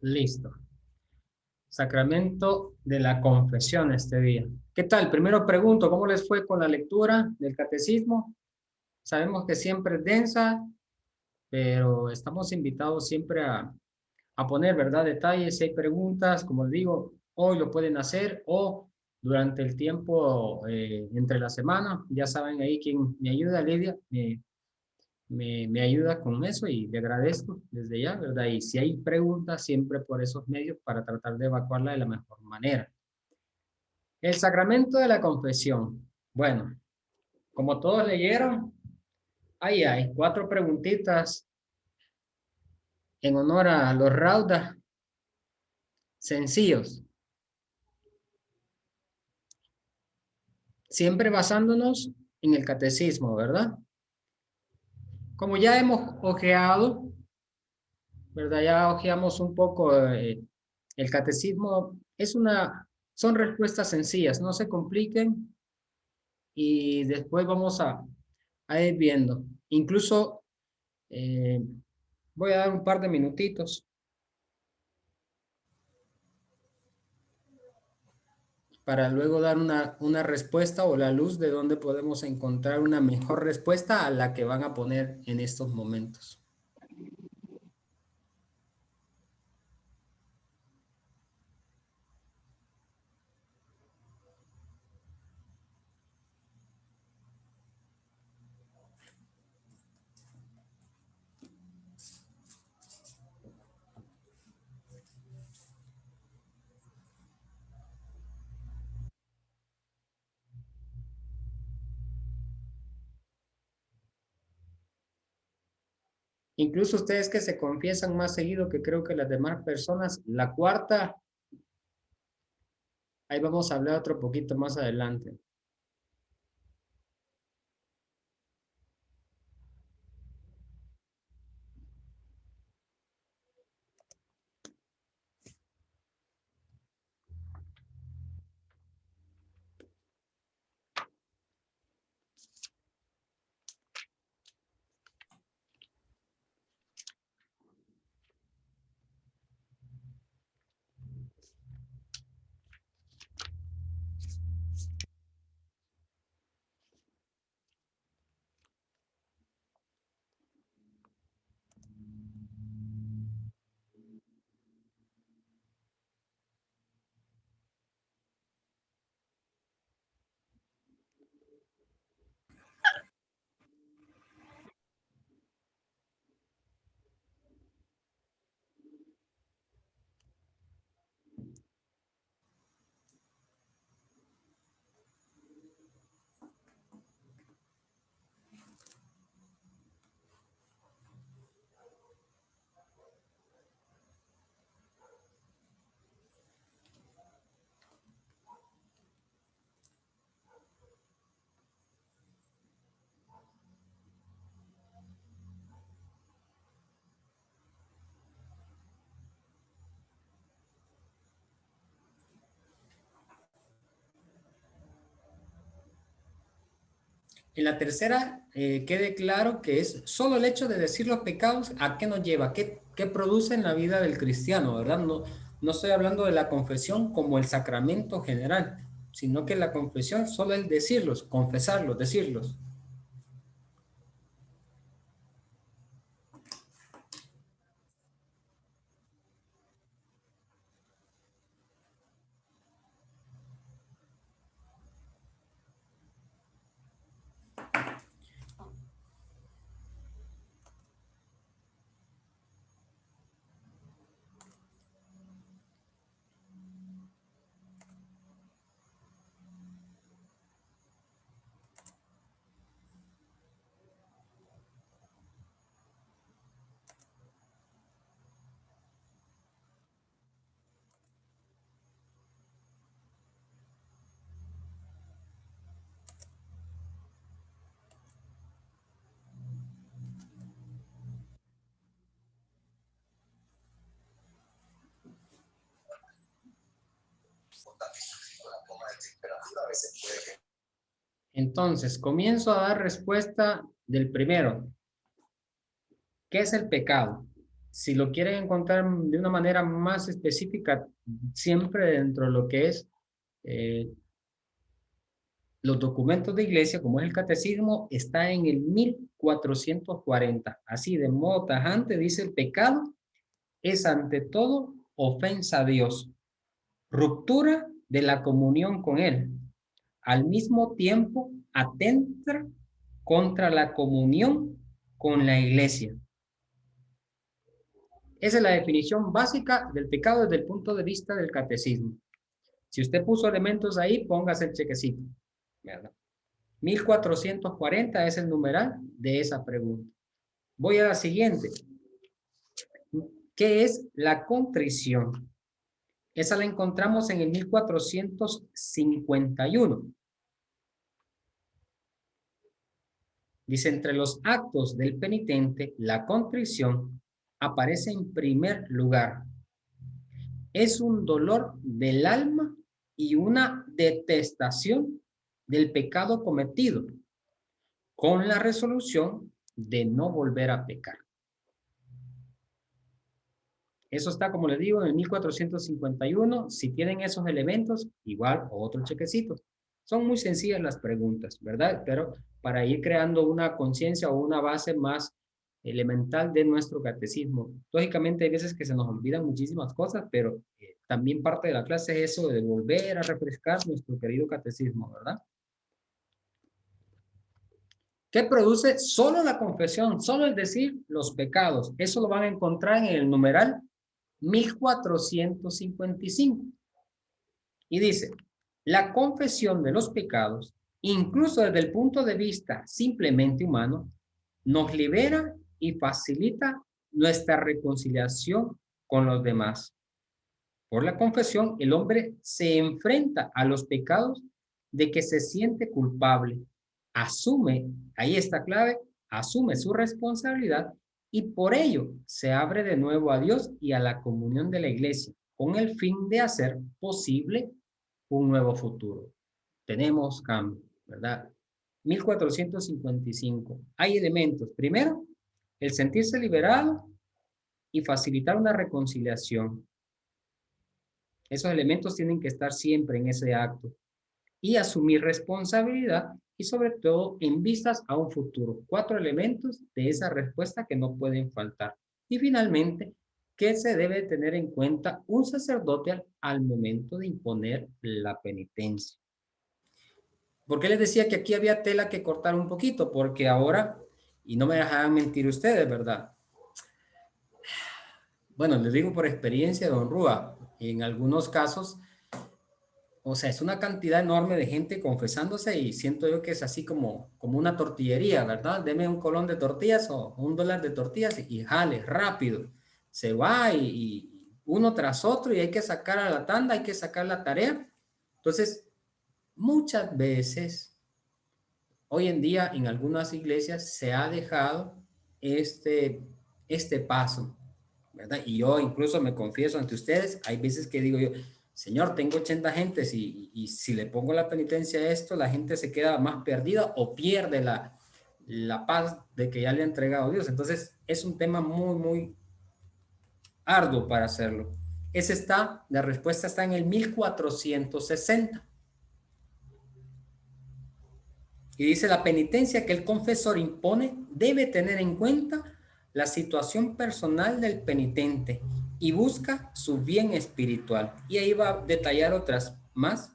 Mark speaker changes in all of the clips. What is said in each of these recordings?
Speaker 1: Listo. Sacramento de la confesión este día. ¿Qué tal? Primero pregunto, ¿cómo les fue con la lectura del catecismo? Sabemos que siempre es densa, pero estamos invitados siempre a poner, ¿verdad? Detalles, si hay preguntas, como les digo, hoy lo pueden hacer o durante el tiempo entre la semana. Ya saben ahí quién me ayuda, Lidia, me ayuda con eso y le agradezco desde ya, ¿verdad? Y si hay preguntas, siempre por esos medios para tratar de evacuarla de la mejor manera. El sacramento de la confesión. Bueno, como todos leyeron, ahí hay cuatro preguntitas en honor a los raudas sencillos, siempre basándonos en el catecismo, ¿verdad? Como ya hemos ojeado, ¿verdad? Ya ojeamos un poco el catecismo, son respuestas sencillas, no se compliquen y después vamos a ir viendo. Incluso eh, voy a dar un par de minutitos para luego dar una respuesta o la luz de dónde podemos encontrar una mejor respuesta a la que van a poner en estos momentos. Incluso ustedes que se confiesan más seguido que creo que las demás personas, la cuarta, ahí vamos a hablar otro poquito más adelante. En la tercera, quede claro que es solo el hecho de decir los pecados, ¿a qué nos lleva? ¿Qué produce en la vida del cristiano, verdad? No estoy hablando de la confesión como el sacramento general, sino que la confesión solo es decirlos, confesarlos, decirlos. Entonces, comienzo a dar respuesta del primero. ¿Qué es el pecado? Si lo quieren encontrar de una manera más específica, siempre dentro de lo que es eh, los documentos de iglesia, como es el catecismo, está en el 1440. Así de modo tajante dice: el pecado es ante todo ofensa a Dios, ruptura de la comunión con Él, al mismo tiempo atenta contra la comunión con la iglesia. Esa es la definición básica del pecado desde el punto de vista del catecismo. Si usted puso elementos ahí, póngase el chequecito, ¿verdad? 1440 es el numeral de esa pregunta. Voy a la siguiente. ¿Qué es la contrición? Esa la encontramos en el 1451. Dice: entre los actos del penitente, la contrición aparece en primer lugar. Es un dolor del alma y una detestación del pecado cometido, con la resolución de no volver a pecar. Eso está, como les digo, en el 1451. Si tienen esos elementos, igual otro chequecito. Son muy sencillas las preguntas, ¿verdad? Pero para ir creando una conciencia o una base más elemental de nuestro catecismo. Lógicamente hay veces que se nos olvidan muchísimas cosas, pero también parte de la clase es eso de volver a refrescar nuestro querido catecismo, ¿verdad? ¿Qué produce? Solo la confesión, solo el decir los pecados. Eso lo van a encontrar en el numeral 1455. Y dice: la confesión de los pecados, incluso desde el punto de vista simplemente humano, nos libera y facilita nuestra reconciliación con los demás. Por la confesión, el hombre se enfrenta a los pecados de que se siente culpable, asume, ahí está clave, asume su responsabilidad y por ello se abre de nuevo a Dios y a la comunión de la iglesia, con el fin de hacer posible un nuevo futuro. Tenemos cambio, ¿verdad? 1455. Hay elementos. Primero, el sentirse liberado y facilitar una reconciliación. Esos elementos tienen que estar siempre en ese acto. Y asumir responsabilidad y sobre todo en vistas a un futuro. 4 elementos de esa respuesta que no pueden faltar. Y finalmente, ¿qué se debe tener en cuenta un sacerdote al momento de imponer la penitencia? ¿Por qué les decía que aquí había tela que cortar un poquito? Porque ahora, y no me dejarán mentir ustedes, ¿verdad? Bueno, les digo por experiencia, don Rúa, en algunos casos, o sea, es una cantidad enorme de gente confesándose y siento yo que es así como una tortillería, ¿verdad? Deme un colón de tortillas o $1 de tortillas y jale, rápido. Se va y uno tras otro y hay que sacar a la tanda, hay que sacar la tarea. Entonces, muchas veces, hoy en día en algunas iglesias se ha dejado este paso, ¿verdad? Y yo incluso me confieso ante ustedes, hay veces que digo yo: Señor, tengo 80 gentes y si le pongo la penitencia a esto, la gente se queda más perdida o pierde la paz de que ya le ha entregado a Dios. Entonces, es un tema muy, muy arduo para hacerlo. La respuesta está en el 1460. Y dice: la penitencia que el confesor impone debe tener en cuenta la situación personal del penitente y busca su bien espiritual. Y ahí va a detallar otras más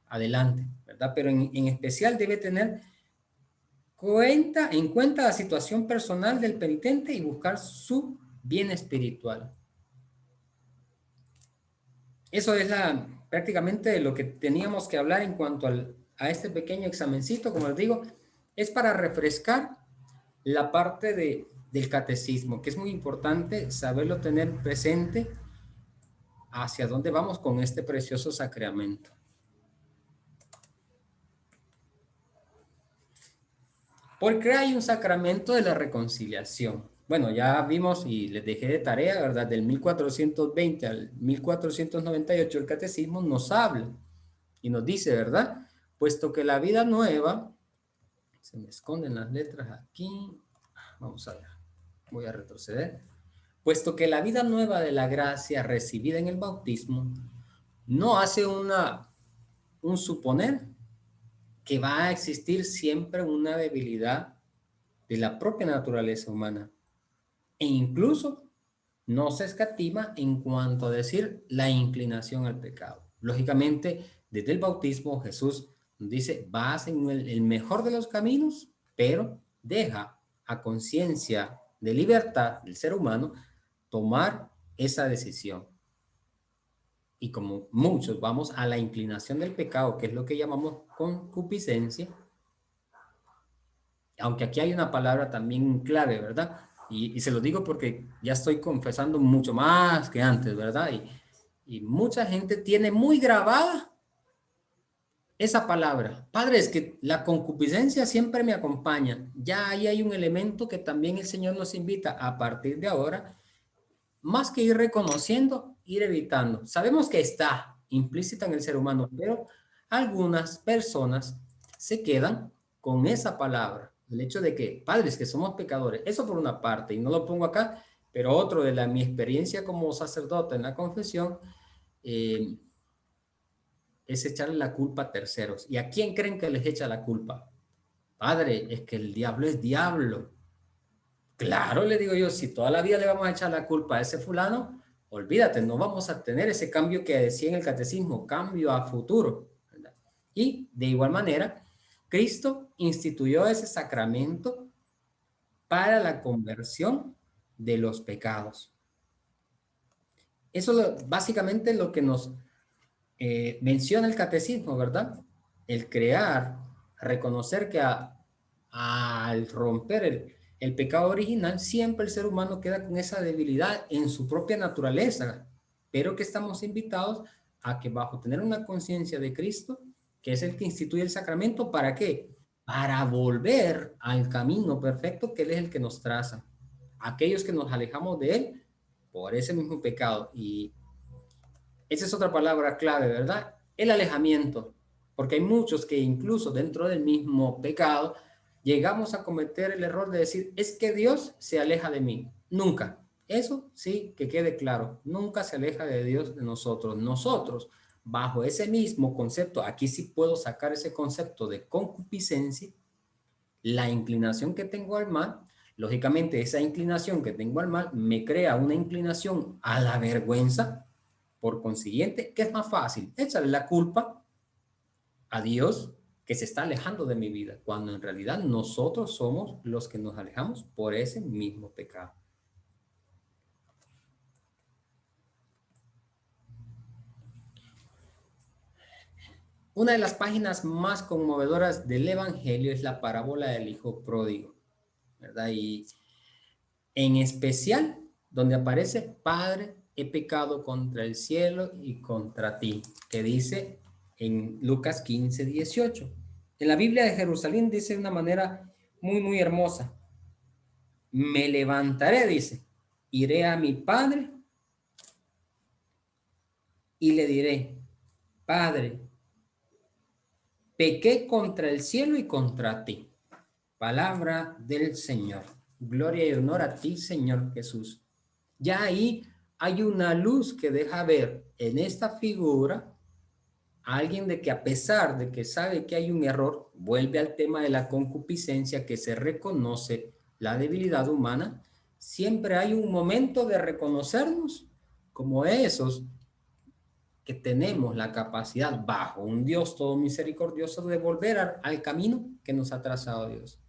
Speaker 1: adelante, ¿verdad? Pero en especial debe tener en cuenta la situación personal del penitente y buscar su bien espiritual. Eso es prácticamente lo que teníamos que hablar en cuanto a este pequeño examencito. Como les digo, es para refrescar la parte del catecismo, que es muy importante saberlo tener presente hacia dónde vamos con este precioso sacramento. Porque hay un sacramento de la reconciliación. Bueno, ya vimos y les dejé de tarea, ¿verdad? Del 1420 al 1498 el catecismo nos habla y nos dice, ¿verdad? Puesto que la vida nueva, se me esconden las letras aquí, vamos a ver, voy a retroceder. puesto que la vida nueva de la gracia recibida en el bautismo no hace un suponer que va a existir siempre una debilidad de la propia naturaleza humana. E incluso no se escatima en cuanto a decir la inclinación al pecado. Lógicamente, desde el bautismo Jesús dice, vas en el mejor de los caminos, pero deja a conciencia de libertad del ser humano tomar esa decisión. Y como muchos vamos a la inclinación del pecado, que es lo que llamamos concupiscencia, aunque aquí hay una palabra también clave, ¿verdad? Y se lo digo porque ya estoy confesando mucho más que antes, ¿verdad? Y mucha gente tiene muy grabada esa palabra. Padre, es que la concupiscencia siempre me acompaña. Ya ahí hay un elemento que también el Señor nos invita a partir de ahora, más que ir reconociendo, ir evitando. Sabemos que está implícita en el ser humano, pero algunas personas se quedan con esa palabra. El hecho de que, padres, que somos pecadores, eso por una parte, y no lo pongo acá, pero otro de mi experiencia como sacerdote en la confesión, eh, es echarle la culpa a terceros. ¿Y a quién creen que les echa la culpa? Padre, es que el diablo es diablo. Claro, le digo yo, si toda la vida le vamos a echar la culpa a ese fulano, olvídate, no vamos a tener ese cambio que decía en el catecismo, cambio a futuro, ¿verdad? Y de igual manera, Cristo instituyó ese sacramento para la conversión de los pecados. Eso es básicamente lo que nos menciona el catecismo, ¿verdad? El crear, reconocer que al romper el pecado original, siempre el ser humano queda con esa debilidad en su propia naturaleza, pero que estamos invitados a que bajo tener una conciencia de Cristo, que es el que instituye el sacramento, ¿para qué? Para volver al camino perfecto que Él es el que nos traza. Aquellos que nos alejamos de Él por ese mismo pecado. Y esa es otra palabra clave, ¿verdad? El alejamiento, porque hay muchos que incluso dentro del mismo pecado llegamos a cometer el error de decir, es que Dios se aleja de mí. Nunca. Eso sí, que quede claro. Nunca se aleja de Dios de nosotros. Nosotros, bajo ese mismo concepto, aquí sí puedo sacar ese concepto de concupiscencia, la inclinación que tengo al mal, lógicamente esa inclinación que tengo al mal me crea una inclinación a la vergüenza. Por consiguiente, ¿qué es más fácil? Echarle la culpa a Dios que se está alejando de mi vida, cuando en realidad nosotros somos los que nos alejamos por ese mismo pecado. Una de las páginas más conmovedoras del Evangelio es la parábola del hijo pródigo, ¿verdad? Y en especial donde aparece, Padre, he pecado contra el cielo y contra ti, que dice en Lucas 15:18. En la Biblia de Jerusalén dice de una manera muy hermosa, me levantaré, dice, iré a mi Padre y le diré, Padre, pequé contra el cielo y contra ti. Palabra del Señor. Gloria y honor a ti, Señor Jesús. Ya ahí hay una luz que deja ver en esta figura a alguien de que a pesar de que sabe que hay un error, vuelve al tema de la concupiscencia, que se reconoce la debilidad humana, siempre hay un momento de reconocernos como esos que tenemos la capacidad bajo un Dios todo misericordioso de volver al camino que nos ha trazado Dios.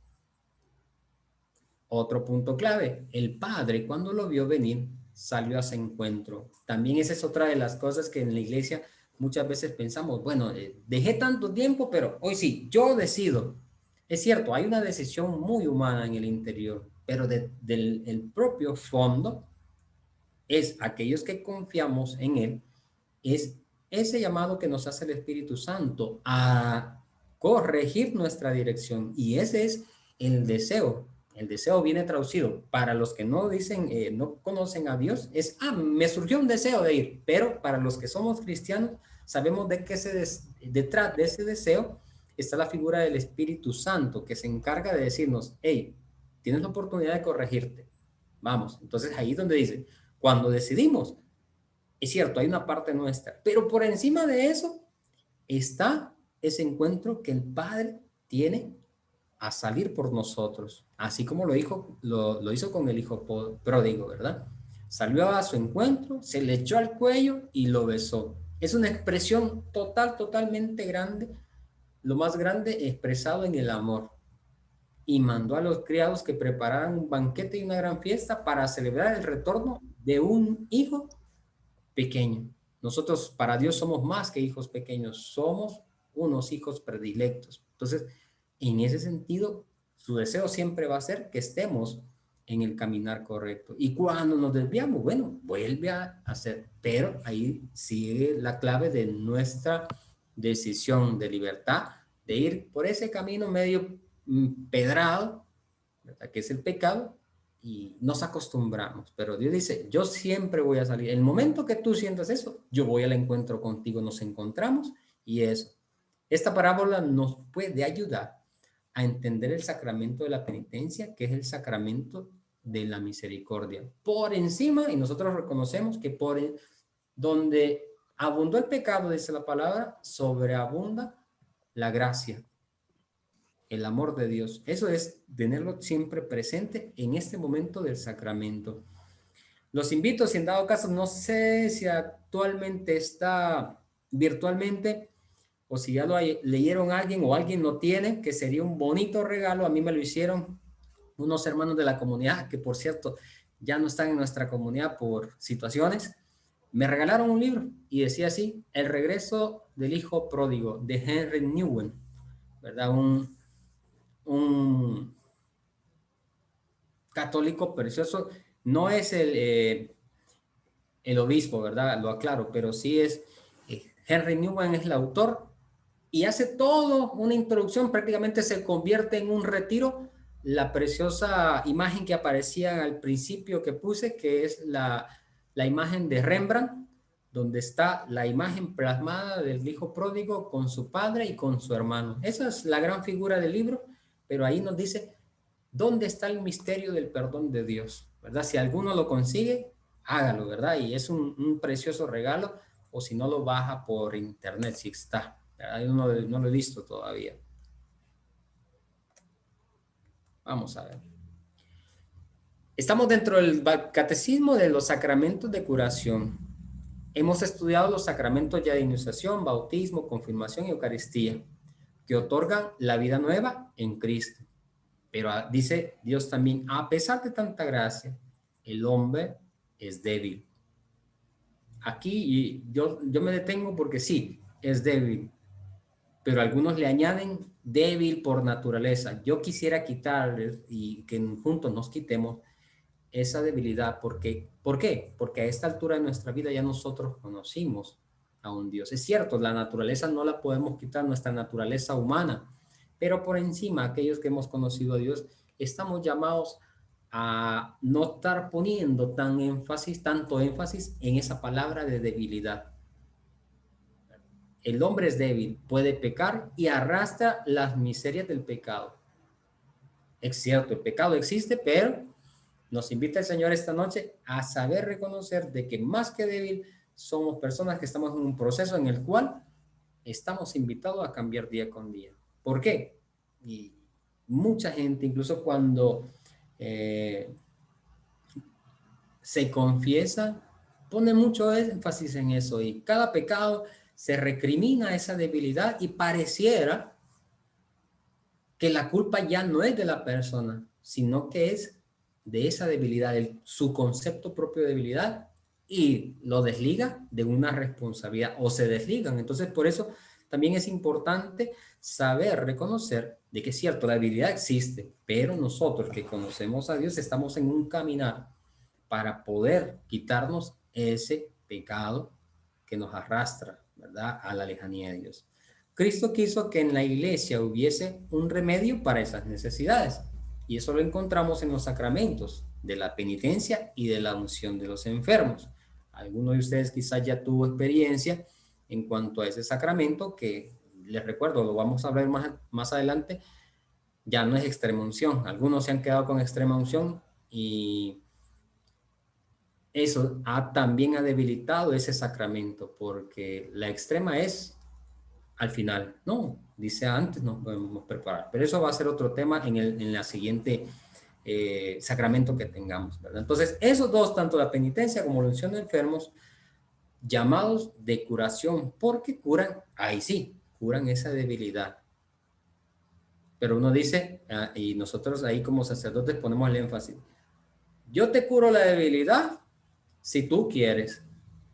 Speaker 1: Otro punto clave, el Padre cuando lo vio venir salió a su encuentro. También esa es otra de las cosas que en la iglesia muchas veces pensamos, bueno, dejé tanto tiempo, pero hoy sí, yo decido. Es cierto, hay una decisión muy humana en el interior, pero del el propio fondo es aquellos que confiamos en Él, es ese llamado que nos hace el Espíritu Santo a corregir nuestra dirección. Y ese es el deseo. El deseo viene traducido para los que no dicen, no conocen a Dios, es, me surgió un deseo de ir, pero para los que somos cristianos, sabemos de que detrás de ese deseo está la figura del Espíritu Santo, que se encarga de decirnos, hey, tienes la oportunidad de corregirte. Vamos, entonces ahí es donde dice, cuando decidimos, es cierto, hay una parte nuestra, pero por encima de eso está ese encuentro que el Padre tiene a salir por nosotros, así como lo hizo con el hijo pródigo, ¿verdad? Salió a su encuentro, se le echó al cuello y lo besó. Es una expresión totalmente grande, lo más grande expresado en el amor. Y mandó a los criados que prepararan un banquete y una gran fiesta para celebrar el retorno de un hijo pequeño. Nosotros para Dios somos más que hijos pequeños, somos unos hijos predilectos. Entonces, en ese sentido, su deseo siempre va a ser que estemos en el caminar correcto. Y cuando nos desviamos, bueno, vuelve a hacer, pero ahí sigue la clave de nuestra decisión de libertad, de ir por ese camino medio pedrado, ¿verdad? Que es el pecado, y nos acostumbramos, pero Dios dice, yo siempre voy a salir. El momento que tú sientas eso, yo voy al encuentro contigo, nos encontramos y eso. Esta parábola nos puede ayudar a entender el sacramento de la penitencia, que es el sacramento de la misericordia. Por encima, y nosotros reconocemos que donde abundó el pecado, dice la palabra, sobreabunda la gracia, el amor de Dios. Eso es tenerlo siempre presente en este momento del sacramento. Los invito, si en dado caso, no sé si actualmente está virtualmente o si ya lo leyeron alguien o alguien lo tiene, que sería un bonito regalo. A mí me lo hicieron unos hermanos de la comunidad, que por cierto ya no están en nuestra comunidad por situaciones. Me regalaron un libro y decía así, El regreso del hijo pródigo, de Henry Newman, ¿verdad? Un católico precioso. No es el obispo, ¿verdad? Lo aclaro, pero sí es Henry Newman es el autor y hace todo una introducción, prácticamente se convierte en un retiro. La preciosa imagen que aparecía al principio que puse, que es la imagen de Rembrandt, donde está la imagen plasmada del hijo pródigo con su padre y con su hermano. Esa es la gran figura del libro, pero ahí nos dice dónde está el misterio del perdón de Dios, ¿verdad? Si alguno lo consigue, hágalo, ¿verdad? Y es un precioso regalo, o si no lo baja por internet, si está. Yo no lo he visto todavía. Vamos a ver. Estamos dentro del catecismo de los sacramentos de curación. Hemos estudiado los sacramentos ya de iniciación, bautismo, confirmación y Eucaristía, que otorgan la vida nueva en Cristo. Pero dice Dios también, a pesar de tanta gracia, el hombre es débil. Aquí yo me detengo porque sí, es débil, pero algunos le añaden débil por naturaleza. Yo quisiera quitarles y que juntos nos quitemos esa debilidad. Porque, ¿por qué? Porque a esta altura de nuestra vida ya nosotros conocimos a un Dios. Es cierto, la naturaleza no la podemos quitar, nuestra naturaleza humana, pero por encima, aquellos que hemos conocido a Dios, estamos llamados a no estar poniendo tanto énfasis en esa palabra de debilidad. El hombre es débil, puede pecar y arrastra las miserias del pecado. Es cierto, el pecado existe, pero nos invita el Señor esta noche a saber reconocer de que más que débil, somos personas que estamos en un proceso en el cual estamos invitados a cambiar día con día. ¿Por qué? Y mucha gente, incluso cuando se confiesa, pone mucho énfasis en eso y cada pecado se recrimina esa debilidad y pareciera que la culpa ya no es de la persona, sino que es de esa debilidad, su concepto propio de debilidad, y lo desliga de una responsabilidad o se desligan. Entonces, por eso también es importante saber reconocer de que es cierto, la debilidad existe, pero nosotros que conocemos a Dios estamos en un caminar para poder quitarnos ese pecado que nos arrastra, ¿verdad?, a la lejanía de Dios. Cristo quiso que en la iglesia hubiese un remedio para esas necesidades, y eso lo encontramos en los sacramentos de la penitencia y de la unción de los enfermos. Alguno de ustedes quizás ya tuvo experiencia en cuanto a ese sacramento, que les recuerdo, lo vamos a hablar más adelante, ya no es extrema unción. Algunos se han quedado con extrema unción y
Speaker 2: eso también ha debilitado ese sacramento, porque la extrema es al final. No, dice antes nos podemos preparar, pero eso va a ser otro tema en la siguiente sacramento que tengamos, ¿verdad? Entonces, esos dos, tanto la penitencia como la unción de enfermos, llamados de curación, porque curan, ahí sí, curan esa debilidad. Pero uno dice, y nosotros ahí como sacerdotes ponemos el énfasis, yo te curo la debilidad si tú quieres.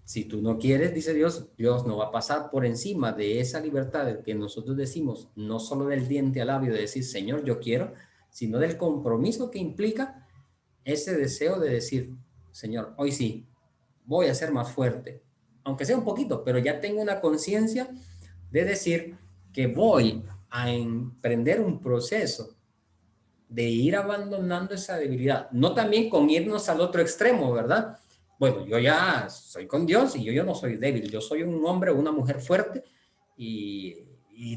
Speaker 2: Si tú no quieres, dice Dios, Dios no va a pasar por encima de esa libertad que nosotros decimos, no solo del diente al labio de decir, Señor, yo quiero, sino del compromiso que implica ese deseo de decir, Señor, hoy sí, voy a ser más fuerte, aunque sea un poquito, pero ya tengo una conciencia de decir que voy a emprender un proceso de ir abandonando esa debilidad, no también con irnos al otro extremo, ¿verdad? Bueno, yo ya soy con Dios y yo no soy débil, yo soy un hombre o una mujer fuerte y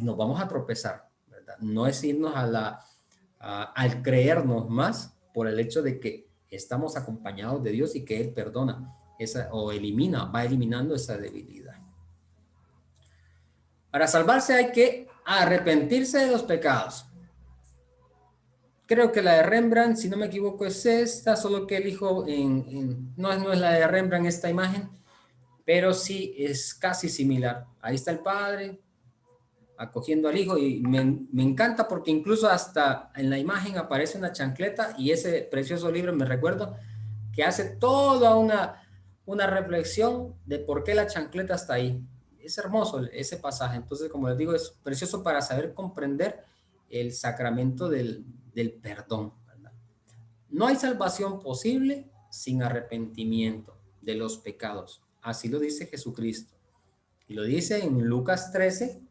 Speaker 2: nos vamos a tropezar, ¿verdad? No es irnos al creernos más por el hecho de que estamos acompañados de Dios y que Él perdona esa, o elimina, va eliminando esa debilidad. Para salvarse hay que arrepentirse de los pecados. Creo que la de Rembrandt, si no me equivoco, es esta, solo que elijo no es la de Rembrandt esta imagen, pero sí es casi similar. Ahí está el padre acogiendo al hijo y me encanta porque incluso hasta en la imagen aparece una chancleta y ese precioso libro me recuerdo que hace toda una reflexión de por qué la chancleta está ahí. Es hermoso ese pasaje. Entonces, como les digo, es precioso para saber comprender el sacramento del perdón, ¿verdad? No hay salvación posible sin arrepentimiento de los pecados. Así lo dice Jesucristo. Y lo dice en Lucas 13,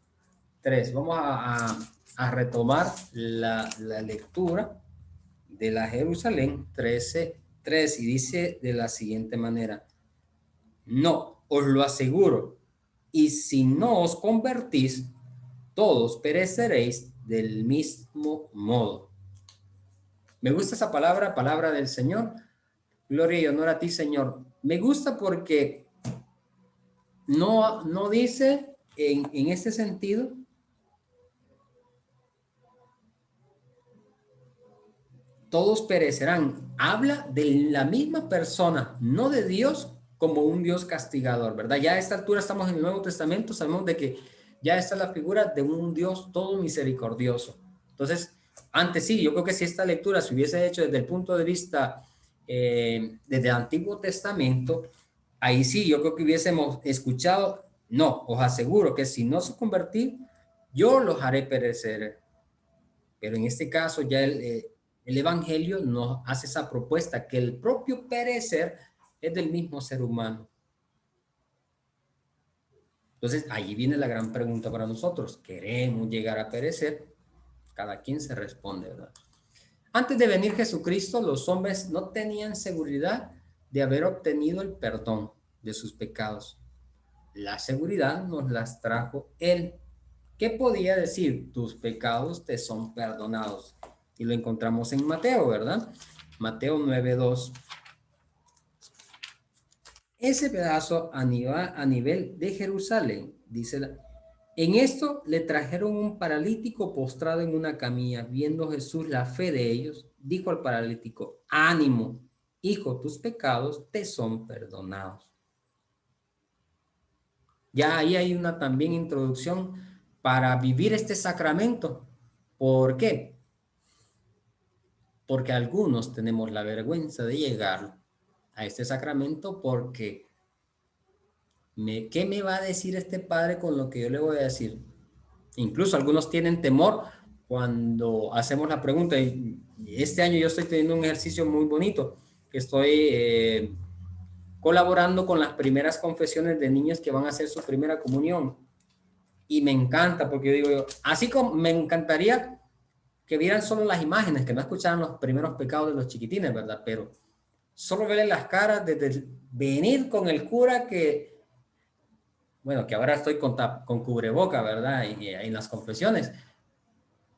Speaker 2: 3. Vamos a retomar la lectura de la Jerusalén 13, 3 y dice de la siguiente manera, no, os lo aseguro, y si no os convertís, todos pereceréis del mismo modo. Me gusta esa palabra, palabra del Señor. Gloria y honor a ti, Señor. Me gusta porque no dice en este sentido, todos perecerán. Habla de la misma persona, no de Dios como un Dios castigador, ¿verdad? Ya a esta altura estamos en el Nuevo Testamento, sabemos de que ya está la figura de un Dios todo misericordioso. Entonces, antes sí, yo creo que si esta lectura se hubiese hecho desde el punto de vista desde el Antiguo Testamento, ahí sí, yo creo que hubiésemos escuchado, no, os aseguro que si no se convertí, yo los haré perecer. Pero en este caso ya el Evangelio nos hace esa propuesta que el propio perecer es del mismo ser humano. Entonces, ahí viene la gran pregunta para nosotros. ¿Queremos llegar a perecer? Cada quien se responde, ¿verdad? Antes de venir Jesucristo, los hombres no tenían seguridad de haber obtenido el perdón de sus pecados. La seguridad nos las trajo Él. ¿Qué podía decir? Tus pecados te son perdonados. Y lo encontramos en Mateo, ¿verdad? Mateo 9:2. Ese pedazo a nivel de Jerusalén, dice en esto le trajeron un paralítico postrado en una camilla. Viendo Jesús la fe de ellos, dijo al paralítico, ánimo, hijo, tus pecados te son perdonados. Ya ahí hay una también introducción para vivir este sacramento. ¿Por qué? Porque algunos tenemos la vergüenza de llegar a este sacramento porque ¿qué me va a decir este padre con lo que yo le voy a decir? Incluso algunos tienen temor cuando hacemos la pregunta. Y este año yo estoy teniendo un ejercicio muy bonito, que estoy colaborando con las primeras confesiones de niños que van a hacer su primera comunión. Y me encanta porque yo digo, así como me encantaría que vieran solo las imágenes, que no escucharan los primeros pecados de los chiquitines, ¿verdad? Pero solo verle las caras desde venir con el cura que, bueno, que ahora estoy con cubreboca, ¿verdad? Y en las confesiones.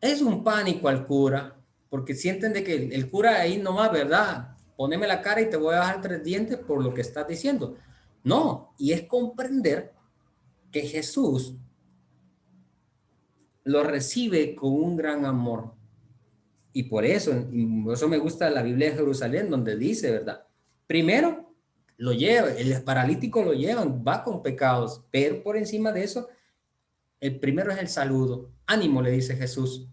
Speaker 2: Es un pánico al cura, porque sienten de que el cura ahí nomás, ¿verdad? poneme la cara y te voy a bajar 3 dientes por lo que estás diciendo. No, y es comprender que Jesús lo recibe con un gran amor. Y por eso me gusta la Biblia de Jerusalén, donde dice, ¿verdad? Primero, lo lleva, el paralítico lo llevan, va con pecados, pero por encima de eso, el primero es el saludo. Ánimo, le dice Jesús.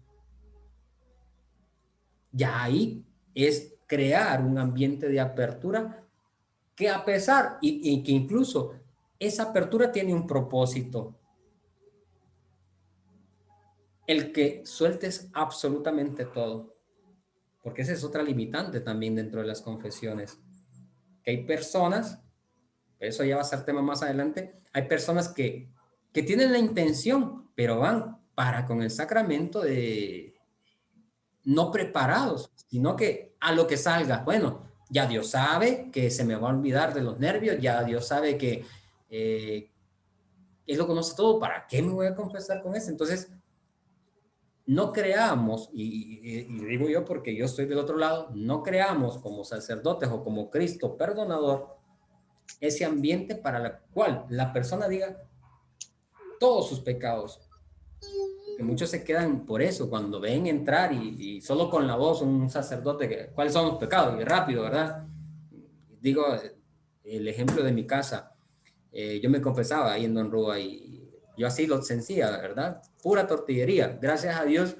Speaker 2: Ya ahí es crear un ambiente de apertura que a pesar, y que incluso esa apertura tiene un propósito. El que sueltes absolutamente todo. Porque esa es otra limitante también dentro de las confesiones. Que hay personas, eso ya va a ser tema más adelante, hay personas que tienen la intención, pero van para con el sacramento de no preparados, sino que a lo que salga, bueno, ya Dios sabe que se me va a olvidar de los nervios, ya Dios sabe que Él lo conoce todo, ¿para qué me voy a confesar con eso? Entonces, no creamos, y digo yo porque yo estoy del otro lado, no creamos como sacerdotes o como Cristo perdonador ese ambiente para el cual la persona diga todos sus pecados. Que muchos se quedan por eso, cuando ven entrar y solo con la voz un sacerdote, que, ¿cuáles son los pecados? Y rápido, ¿verdad? Digo, el ejemplo de mi casa, yo me confesaba ahí en Don Rúa y yo así lo sencilla, ¿verdad? Pura tortillería. Gracias a Dios,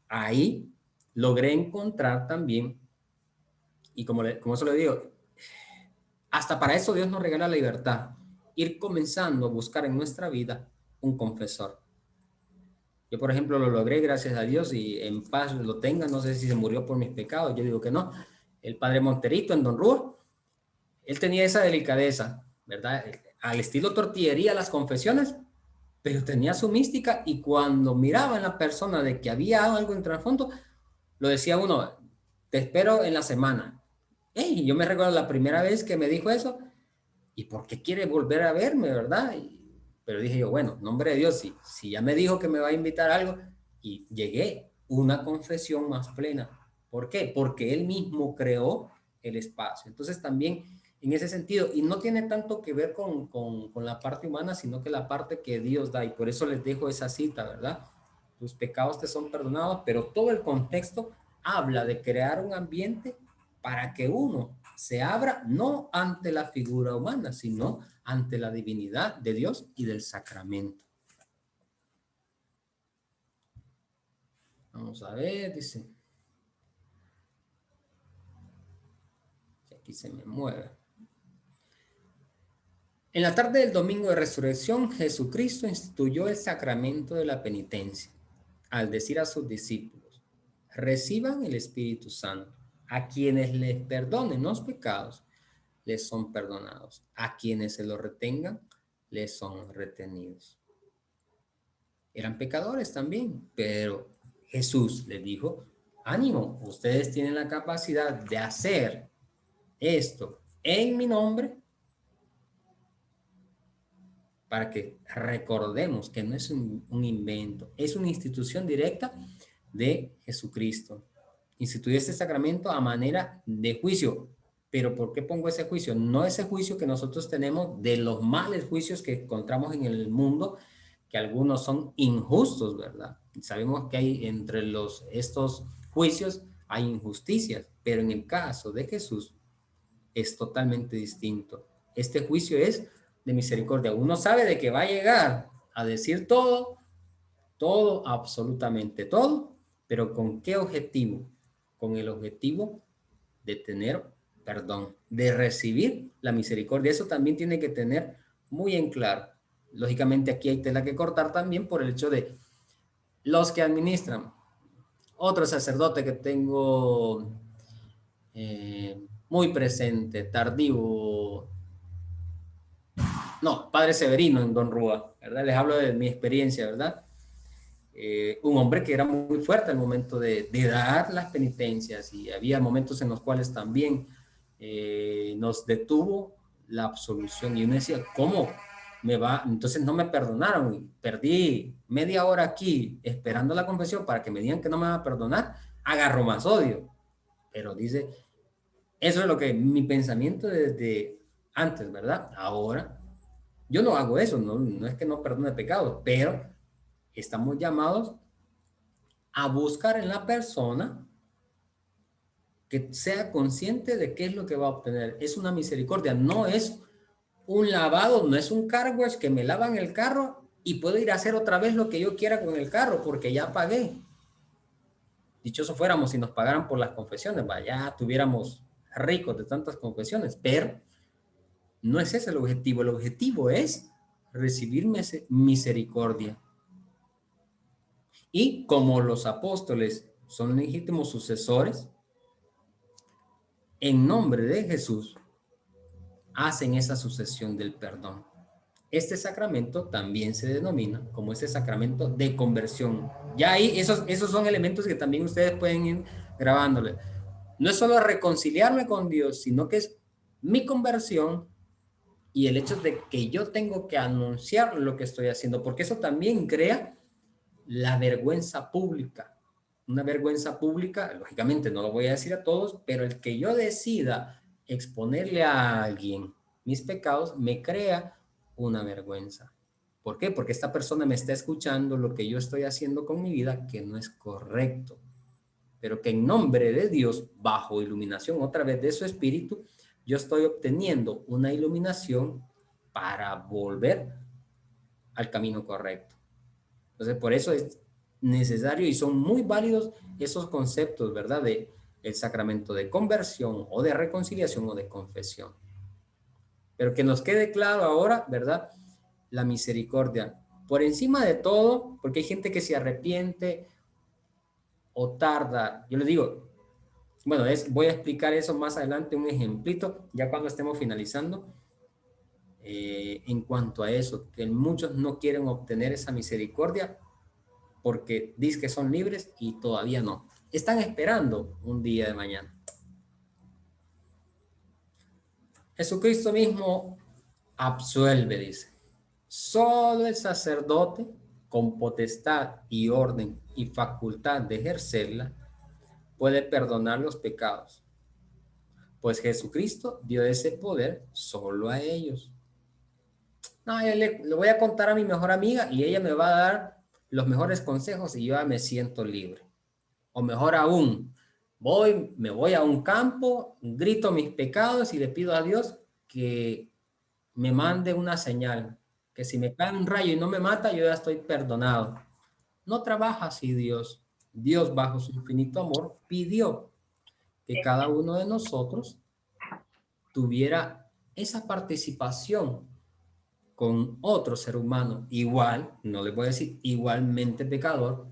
Speaker 2: ahí logré encontrar también, y como eso le digo, hasta para eso Dios nos regala la libertad, ir comenzando a buscar en nuestra vida un confesor. Yo, por ejemplo, lo logré, gracias a Dios, y en paz lo tenga. No sé si se murió por mis pecados. Yo digo que no. El padre Monterito en Don Rúa, él tenía esa delicadeza, ¿verdad? Al estilo tortillería las confesiones, pero tenía su mística, y cuando miraba en la persona de que había algo en trasfondo, lo decía uno, te espero en la semana. Hey, yo me recuerdo la primera vez que me dijo eso, ¿y por qué quiere volver a verme, verdad? Pero dije yo, bueno, nombre de Dios, si ya me dijo que me va a invitar a algo, y llegué, una confesión más plena. ¿Por qué? Porque él mismo creó el espacio. Entonces también en ese sentido, y no tiene tanto que ver con la parte humana, sino que la parte que Dios da, y por eso les dejo esa cita, ¿verdad? Tus pecados te son perdonados, pero todo el contexto habla de crear un ambiente para que uno se abra no ante la figura humana, sino ante la divinidad de Dios y del sacramento. Vamos a ver, dice. Aquí se me mueve. En la tarde del domingo de resurrección, Jesucristo instituyó el sacramento de la penitencia, al decir a sus discípulos, reciban el Espíritu Santo. A quienes les perdonen los pecados, les son perdonados. A quienes se los retengan, les son retenidos. Eran pecadores también, pero Jesús les dijo, ánimo, ustedes tienen la capacidad de hacer esto en mi nombre, para que recordemos que no es un invento, es una institución directa de Jesucristo. Instituyó este sacramento a manera de juicio. Pero ¿por qué pongo ese juicio? No ese juicio que nosotros tenemos de los males juicios que encontramos en el mundo, que algunos son injustos, ¿verdad? Sabemos que hay entre estos juicios hay injusticias, pero en el caso de Jesús es totalmente distinto. Este juicio es de misericordia. Uno sabe de que va a llegar a decir todo, todo, absolutamente todo, pero ¿con qué objetivo? Con el objetivo de tener perdón, de recibir la misericordia. Eso también tiene que tener muy en claro. Lógicamente aquí hay tela que cortar también por el hecho de los que administran. Otro sacerdote que tengo muy presente, tardío, no, Padre Severino en Don Rúa, ¿verdad? Les hablo de mi experiencia, ¿verdad? Un hombre que era muy fuerte al momento de dar las penitencias, y había momentos en los cuales también nos detuvo la absolución, y uno decía, ¿cómo me va? Entonces no me perdonaron, y perdí media hora aquí esperando la confesión para que me digan que no me van a perdonar, agarro más odio. Pero dice, Eso es lo que mi pensamiento desde antes, ¿verdad? Ahora, yo no hago eso, no es que no perdone pecados, pero estamos llamados a buscar en la persona que sea consciente de qué es lo que va a obtener. Es una misericordia, no es un lavado, no es un car wash que me lavan el carro y puedo ir a hacer otra vez lo que yo quiera con el carro porque ya pagué. Dichoso fuéramos si nos pagaran por las confesiones, vaya, tuviéramos ricos de tantas confesiones, pero no es ese el objetivo es recibir misericordia. Y como los apóstoles son legítimos sucesores, en nombre de Jesús, hacen esa sucesión del perdón. Este sacramento también se denomina como ese sacramento de conversión. Ya ahí, esos son elementos que también ustedes pueden ir grabándole. No es solo reconciliarme con Dios, sino que es mi conversión y el hecho de que yo tengo que anunciar lo que estoy haciendo, porque eso también crea la vergüenza pública. Una vergüenza pública, lógicamente no lo voy a decir a todos, pero el que yo decida exponerle a alguien mis pecados me crea una vergüenza. ¿Por qué? Porque esta persona me está escuchando lo que yo estoy haciendo con mi vida que no es correcto, pero que en nombre de Dios, bajo iluminación otra vez de su espíritu, yo estoy obteniendo una iluminación para volver al camino correcto. Entonces, por eso es necesario y son muy válidos esos conceptos, ¿verdad? De el sacramento de conversión o de reconciliación o de confesión. Pero que nos quede claro ahora, ¿verdad? La misericordia. Por encima de todo, porque hay gente que se arrepiente o tarda. Yo les digo, bueno, voy a explicar eso más adelante, un ejemplito, ya cuando estemos finalizando. En cuanto a eso, que muchos no quieren obtener esa misericordia porque dicen que son libres y todavía no. Están esperando un día de mañana. Jesucristo mismo absuelve, dice. Solo el sacerdote, con potestad y orden y facultad de ejercerla, puede perdonar los pecados, pues Jesucristo dio ese poder solo a ellos. No, yo le voy a contar a mi mejor amiga y ella me va a dar los mejores consejos y yo ya me siento libre. O mejor aún, me voy a un campo, grito mis pecados y le pido a Dios que me mande una señal, que si me cae un rayo y no me mata, yo ya estoy perdonado. No trabaja así Dios. Dios, bajo su infinito amor, pidió que cada uno de nosotros tuviera esa participación con otro ser humano igual, no le voy a decir igualmente pecador,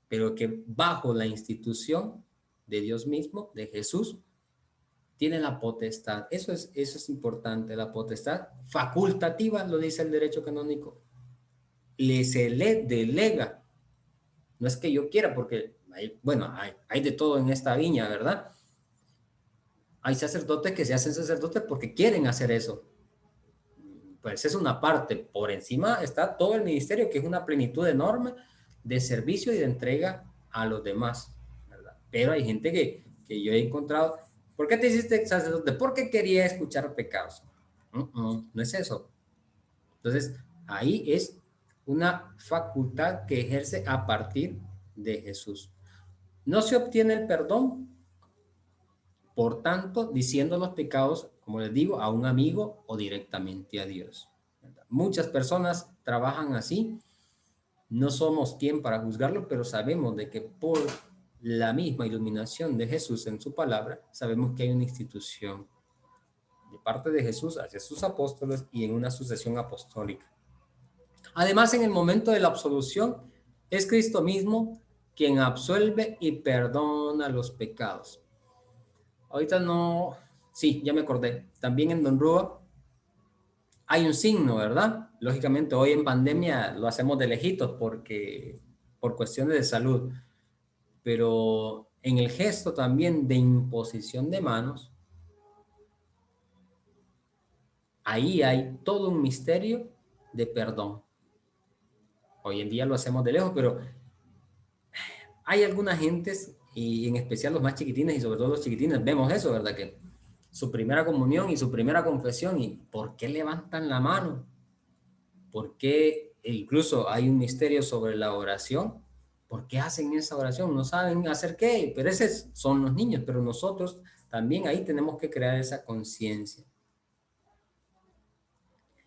Speaker 2: pero que bajo la institución de Dios mismo, de Jesús, tiene la potestad. Eso es importante, la potestad facultativa, lo dice el derecho canónico. Se le delega. No es que yo quiera, porque hay de todo en esta viña, ¿verdad? Hay sacerdotes que se hacen sacerdotes porque quieren hacer eso. Pues es una parte. Por encima está todo el ministerio, que es una plenitud enorme de servicio y de entrega a los demás, ¿verdad? Pero hay gente que yo he encontrado. ¿Por qué te hiciste sacerdote? Porque quería escuchar pecados. No es eso. Entonces, ahí es una facultad que ejerce a partir de Jesús. No se obtiene el perdón, por tanto, diciendo los pecados, como les digo, a un amigo o directamente a Dios. Muchas personas trabajan así. No somos quien para juzgarlo, pero sabemos de que por la misma iluminación de Jesús en su palabra, sabemos que hay una institución de parte de Jesús hacia sus apóstoles y en una sucesión apostólica. Además, en el momento de la absolución, es Cristo mismo quien absuelve y perdona los pecados. Ahorita no, sí, ya me acordé. También en Don Rúa hay un signo, ¿verdad? Lógicamente hoy en pandemia lo hacemos de lejitos porque por cuestiones de salud, pero en el gesto también de imposición de manos, ahí hay todo un misterio de perdón. Hoy en día lo hacemos de lejos, pero hay algunas gentes, y en especial los más chiquitines y sobre todo los chiquitines, vemos eso, ¿verdad? Que su primera comunión y su primera confesión. ¿Y por qué levantan la mano? ¿Por qué incluso hay un misterio sobre la oración? ¿Por qué hacen esa oración? No saben hacer qué, pero esos son los niños, pero nosotros también ahí tenemos que crear esa conciencia.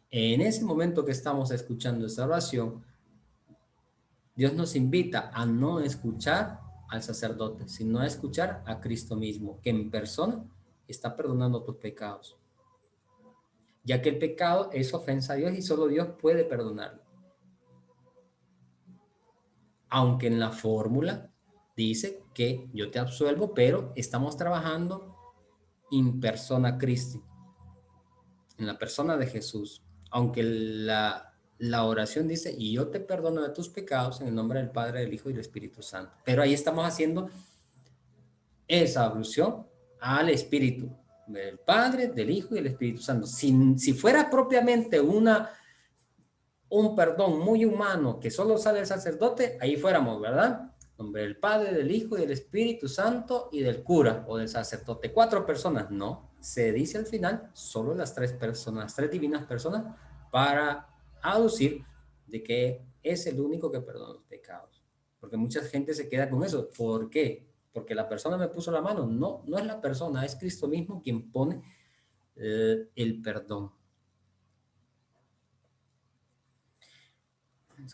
Speaker 2: En ese momento que estamos escuchando esa oración, Dios nos invita a no escuchar al sacerdote, sino a escuchar a Cristo mismo, que en persona está perdonando tus pecados, ya que el pecado es ofensa a Dios y solo Dios puede perdonarlo. Aunque en la fórmula dice que yo te absuelvo, pero estamos trabajando in persona Christi, en la persona de Jesús. Aunque la oración dice, y yo te perdono de tus pecados en el nombre del Padre, del Hijo y del Espíritu Santo. Pero ahí estamos haciendo esa alusión al Espíritu, del Padre, del Hijo y del Espíritu Santo. Si fuera propiamente un perdón muy humano que solo sale el sacerdote, ahí fuéramos, ¿verdad? En nombre del Padre, del Hijo y del Espíritu Santo y del cura o del sacerdote. 4 personas, no. Se dice al final solo las 3 personas, las 3 divinas personas, para aducir de que es el único que perdona los pecados. Porque mucha gente se queda con eso. ¿Por qué? Porque la persona me puso la mano. No, no es la persona, es Cristo mismo quien pone el perdón.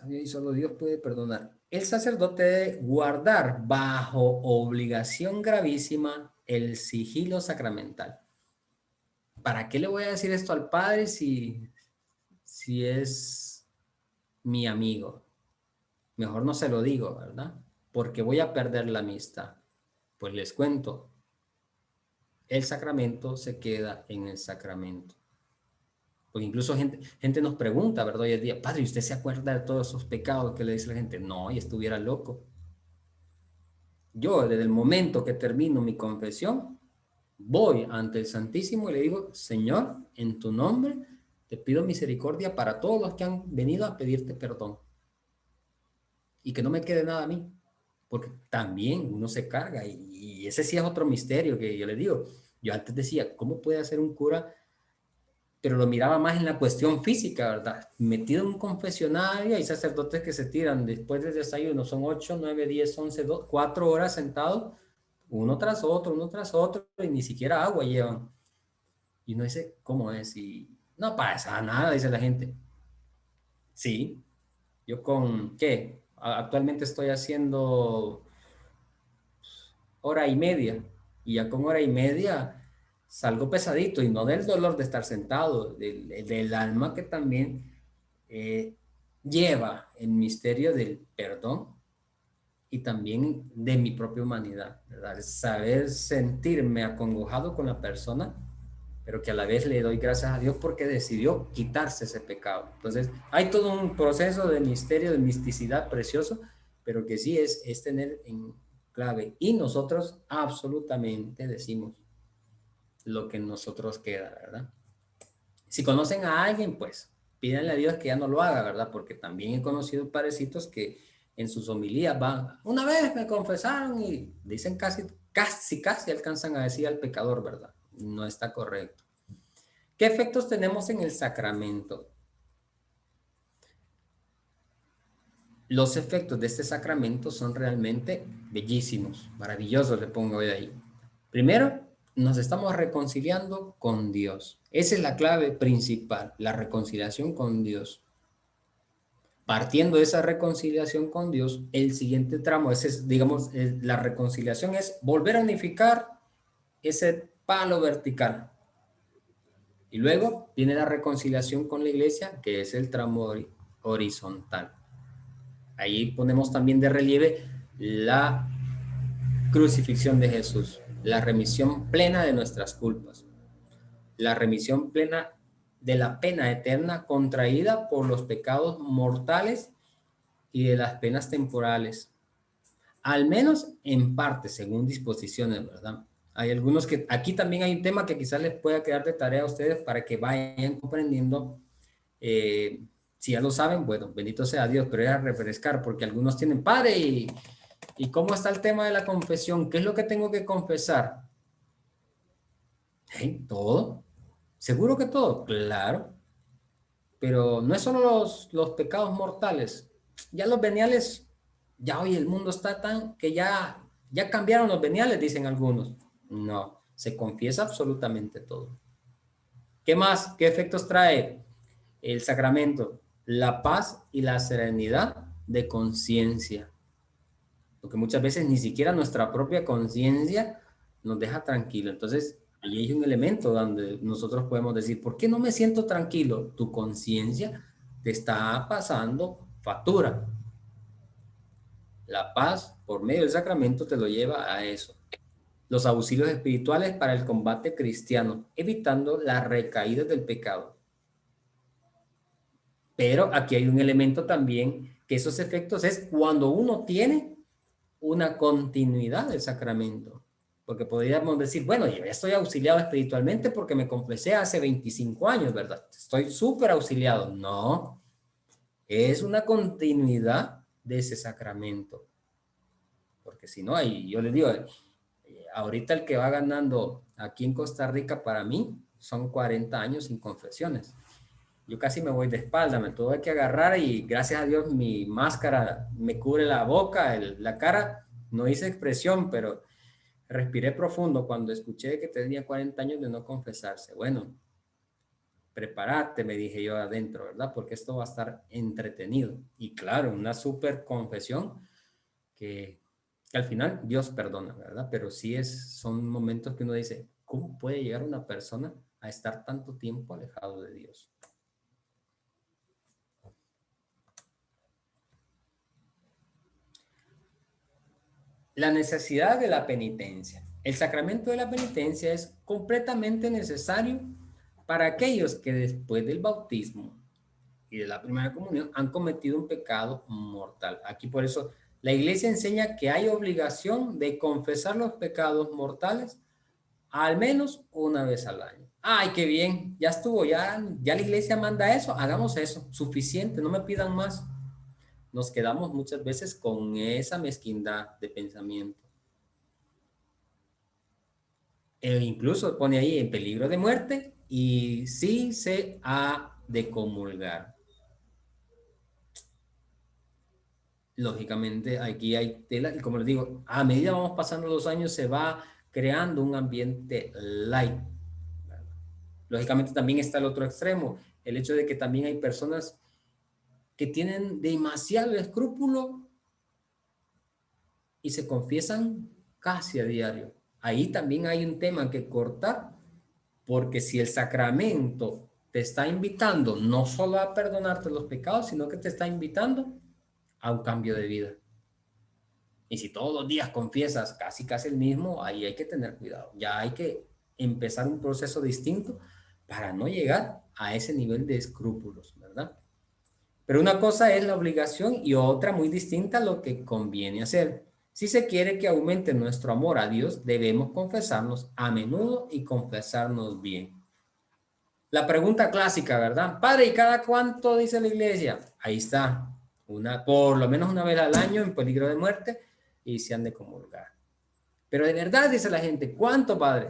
Speaker 2: Y solo Dios puede perdonar. El sacerdote debe guardar bajo obligación gravísima el sigilo sacramental. ¿Para qué le voy a decir esto al Padre si es mi amigo? Mejor no se lo digo, ¿verdad? Porque voy a perder la amistad. Pues les cuento, el sacramento se queda en el sacramento. Porque incluso gente nos pregunta, ¿verdad? Hoy en día, Padre, ¿usted se acuerda de todos esos pecados que le dice la gente? No, y estuviera loco. Yo, desde el momento que termino mi confesión, voy ante el Santísimo y le digo, Señor, en tu nombre, te pido misericordia para todos los que han venido a pedirte perdón. Y que no me quede nada a mí. Porque también uno se carga. Y ese sí es otro misterio que yo le digo. Yo antes decía, ¿cómo puede hacer un cura? Pero lo miraba más en la cuestión física, ¿verdad? Metido en un confesionario, hay sacerdotes que se tiran después del desayuno, son 8, 9, 10, 11, 12, 4 horas sentados, uno tras otro, y ni siquiera agua llevan. Y uno dice, ¿cómo es? Y no pasa nada, dice la gente. Sí, yo con, ¿qué? Actualmente estoy haciendo hora y media, y ya con hora y media salgo pesadito, y no del dolor de estar sentado, del alma que también lleva el misterio del perdón y también de mi propia humanidad, ¿verdad? Saber sentirme acongojado con la persona, pero que a la vez le doy gracias a Dios porque decidió quitarse ese pecado. Entonces, hay todo un proceso de misterio, de misticidad precioso, pero que sí es tener en clave. Y nosotros absolutamente decimos lo que en nosotros queda, ¿verdad? Si conocen a alguien, pues pídanle a Dios que ya no lo haga, ¿verdad? Porque también he conocido parecitos que en sus homilías van, una vez me confesaron y dicen casi alcanzan a decir al pecador, ¿verdad? No está correcto. ¿Qué efectos tenemos en el sacramento? Los efectos de este sacramento son realmente bellísimos, maravillosos, le pongo hoy ahí. Primero, nos estamos reconciliando con Dios. Esa es la clave principal, la reconciliación con Dios. Partiendo de esa reconciliación con Dios, el siguiente tramo, digamos, la reconciliación es volver a unificar ese palo vertical. Y luego viene la reconciliación con la iglesia, que es el tramo horizontal. Ahí ponemos también de relieve la crucifixión de Jesús, la remisión plena de nuestras culpas, la remisión plena de la pena eterna contraída por los pecados mortales y de las penas temporales, al menos en parte, según disposiciones, ¿verdad? Hay algunos que, aquí también hay un tema que quizás les pueda quedar de tarea a ustedes para que vayan comprendiendo. Si ya lo saben, bueno, bendito sea Dios, pero es a refrescar, porque algunos tienen, padre, ¿y cómo está el tema de la confesión? ¿Qué es lo que tengo que confesar? Todo. ¿Seguro que todo? Claro. Pero no es solo los pecados mortales. Ya los veniales, ya hoy el mundo está tan que ya cambiaron los veniales, dicen algunos. No, se confiesa absolutamente todo. ¿Qué más? ¿Qué efectos trae el sacramento? La paz y la serenidad de conciencia. Porque muchas veces ni siquiera nuestra propia conciencia nos deja tranquilo. Entonces, ahí hay un elemento donde nosotros podemos decir, ¿por qué no me siento tranquilo? Tu conciencia te está pasando factura. La paz, por medio del sacramento, te lo lleva a eso. Los auxilios espirituales para el combate cristiano, evitando las recaídas del pecado. Pero aquí hay un elemento también, que esos efectos es cuando uno tiene una continuidad del sacramento. Porque podríamos decir, bueno, yo ya estoy auxiliado espiritualmente porque me confesé hace 25 años, ¿verdad? Estoy súper auxiliado. No, es una continuidad de ese sacramento. Porque si no, ahí yo les digo, ahorita el que va ganando aquí en Costa Rica para mí son 40 años sin confesiones. Yo casi me voy de espalda, me tuve que agarrar y gracias a Dios mi máscara me cubre la boca, la cara, no hice expresión, pero respiré profundo cuando escuché que tenía 40 años de no confesarse. Bueno, prepárate, me dije yo adentro, ¿verdad? Porque esto va a estar entretenido. Y claro, una súper confesión que al final Dios perdona, ¿verdad? Pero sí son momentos que uno dice, ¿cómo puede llegar una persona a estar tanto tiempo alejado de Dios? La necesidad de la penitencia. El sacramento de la penitencia es completamente necesario para aquellos que después del bautismo y de la primera comunión han cometido un pecado mortal. Aquí por eso la iglesia enseña que hay obligación de confesar los pecados mortales al menos una vez al año. Ay, qué bien, ya estuvo, ya la iglesia manda eso, hagamos eso, suficiente, no me pidan más. Nos quedamos muchas veces con esa mezquindad de pensamiento. Incluso pone ahí en peligro de muerte y sí se ha de comulgar. Lógicamente aquí hay tela y como les digo, a medida vamos pasando los años se va creando un ambiente light. Lógicamente también está el otro extremo, el hecho de que también hay personas que tienen demasiado escrúpulo y se confiesan casi a diario. Ahí también hay un tema que cortar, porque si el sacramento te está invitando no solo a perdonarte los pecados, sino que te está invitando a un cambio de vida. Y si todos los días confiesas casi el mismo, ahí hay que tener cuidado. Ya hay que empezar un proceso distinto para no llegar a ese nivel de escrúpulos, ¿verdad? Pero una cosa es la obligación y otra muy distinta lo que conviene hacer. Si se quiere que aumente nuestro amor a Dios, debemos confesarnos a menudo y confesarnos bien. La pregunta clásica, ¿verdad? Padre, ¿y cada cuánto dice la iglesia? Ahí está, por lo menos una vez al año en peligro de muerte y se han de comulgar. Pero de verdad, dice la gente, ¿cuánto, padre?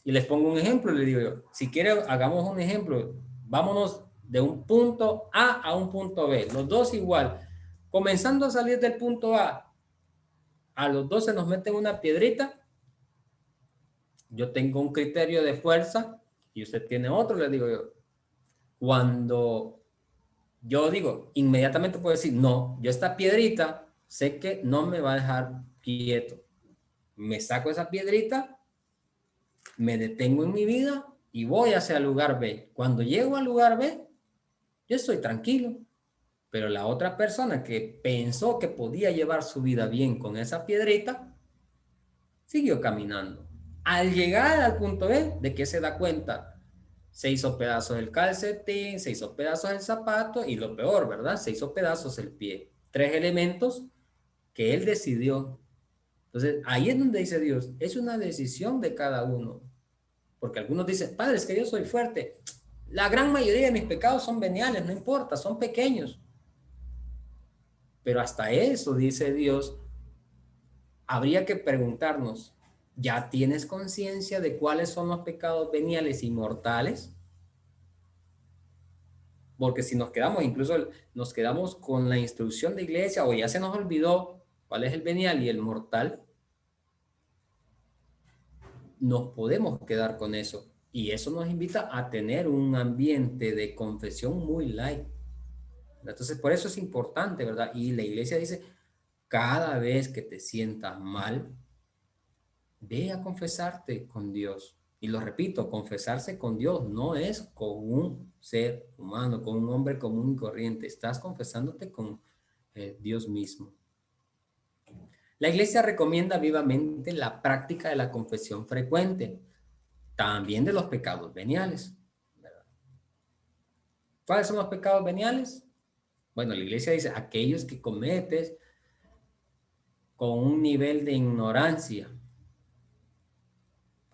Speaker 2: Y les pongo un ejemplo, le digo yo, si quiere, hagamos un ejemplo, vámonos de un punto A un punto B, los dos igual. Comenzando a salir del punto a los dos se nos meten una piedrita, yo tengo un criterio de fuerza y usted tiene otro, le digo yo. Cuando yo digo, inmediatamente puedo decir, no, yo esta piedrita sé que no me va a dejar quieto. Me saco esa piedrita, me detengo en mi vida y voy hacia el lugar B. Cuando llego al lugar B, yo estoy tranquilo. Pero la otra persona que pensó que podía llevar su vida bien con esa piedrita, siguió caminando. Al llegar al punto B, ¿de qué se da cuenta? Se hizo pedazos el calcetín, se hizo pedazos el zapato y lo peor, ¿verdad? Se hizo pedazos el pie. 3 elementos que él decidió. Entonces, ahí es donde dice Dios, es una decisión de cada uno. Porque algunos dicen, padre, es que yo soy fuerte. La gran mayoría de mis pecados son veniales, no importa, son pequeños. Pero hasta eso, dice Dios, habría que preguntarnos, ¿Ya tienes conciencia de cuáles son los pecados veniales y mortales? Porque si nos quedamos, incluso nos quedamos con la instrucción de iglesia o ya se nos olvidó cuál es el venial y el mortal, nos podemos quedar con eso. Y eso nos invita a tener un ambiente de confesión muy light. Entonces, por eso es importante, ¿verdad? Y la iglesia dice, cada vez que te sientas mal, ve a confesarte con Dios. Y lo repito, confesarse con Dios no es con un ser humano, con un hombre común y corriente. Estás confesándote con Dios mismo. La iglesia recomienda vivamente la práctica de la confesión frecuente, también de los pecados veniales. ¿Cuáles son los pecados veniales? Bueno, la iglesia dice, aquellos que cometes con un nivel de ignorancia,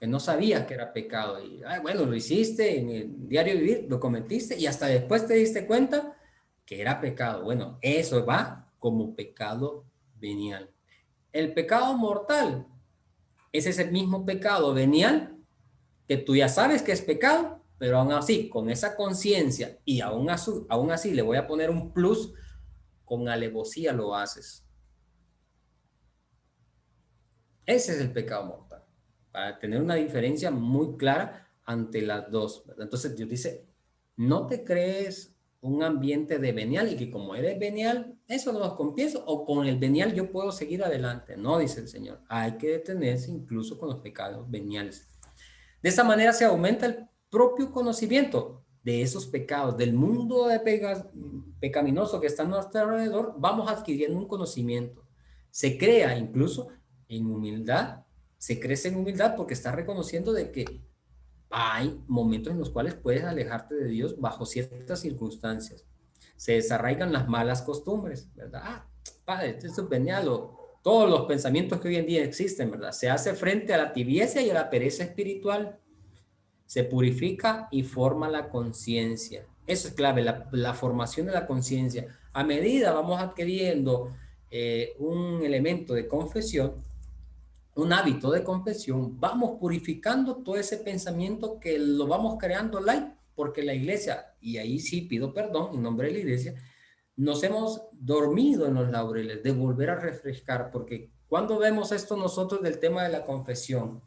Speaker 2: que no sabías que era pecado. Y, bueno, lo hiciste en el diario vivir, lo cometiste y hasta después te diste cuenta que era pecado. Bueno, eso va como pecado venial. El pecado mortal es ese mismo pecado venial que tú ya sabes que es pecado, pero aún así, con esa conciencia y aún así le voy a poner un plus, con alevosía lo haces. Ese es el pecado mortal, para tener una diferencia muy clara ante las dos, ¿verdad? Entonces Dios dice, no te crees un ambiente de venial y que como eres venial, eso no lo confieso, o con el venial yo puedo seguir adelante. No, dice el Señor, hay que detenerse incluso con los pecados veniales. De esta manera se aumenta el propio conocimiento de esos pecados, del mundo pecaminoso que está a nuestro alrededor, vamos adquiriendo un conocimiento. Se crea incluso en humildad, se crece en humildad porque está reconociendo de que hay momentos en los cuales puedes alejarte de Dios bajo ciertas circunstancias. Se desarraigan las malas costumbres, ¿verdad? Padre, esto es venial, todos los pensamientos que hoy en día existen, ¿verdad? Se hace frente a la tibieza y a la pereza espiritual. Se purifica y forma la conciencia. Eso es clave, la formación de la conciencia. A medida vamos adquiriendo un elemento de confesión, un hábito de confesión, vamos purificando todo ese pensamiento que lo vamos creando light, porque la iglesia, y ahí sí pido perdón en nombre de la iglesia, nos hemos dormido en los laureles de volver a refrescar, porque cuando vemos esto nosotros del tema de la confesión,